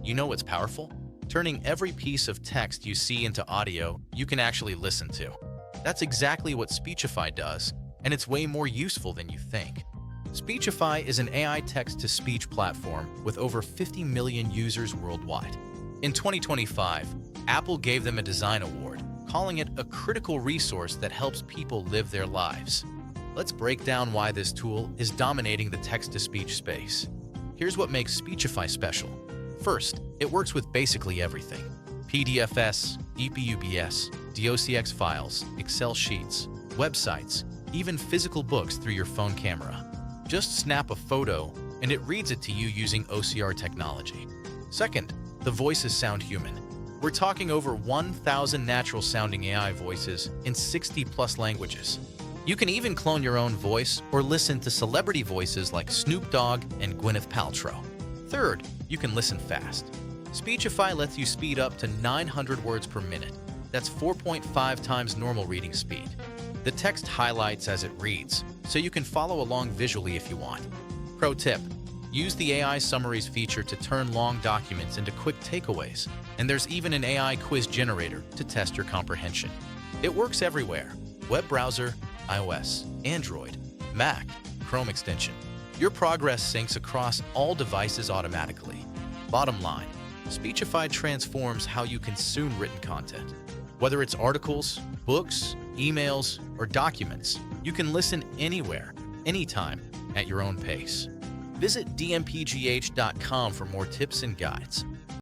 You know what's powerful? Turning every piece of text you see into audio you can actually listen to. That's exactly what Speechify does, and it's way more useful than you think. Speechify is an AI text-to-speech platform with over 50 million users worldwide. In 2025, Apple gave them a design award, calling it a critical resource that helps people live their lives. Let's break down why this tool is dominating the text-to-speech space. Here's what makes Speechify special. First, it works with basically everything. PDFs, EPUBs, DOCX files, Excel sheets, websites, even physical books through your phone camera. Just snap a photo, and it reads it to you using OCR technology. Second, the voices sound human. We're talking over 1,000 natural-sounding AI voices in 60-plus languages. You can even clone your own voice or listen to celebrity voices like Snoop Dogg and Gwyneth Paltrow. Third, you can listen fast. Speechify lets you speed up to 900 words per minute. That's 4.5 times normal reading speed. The text highlights as it reads, so you can follow along visually if you want. Pro tip: use the AI summaries feature to turn long documents into quick takeaways, and there's even an AI quiz generator to test your comprehension. It works everywhere: web browser, iOS, Android, Mac, Chrome extension. Your progress syncs across all devices automatically. Bottom line, Speechify transforms how you consume written content. Whether it's articles, books, emails, or documents, you can listen anywhere, anytime, at your own pace. Visit dmpgh.com for more tips and guides.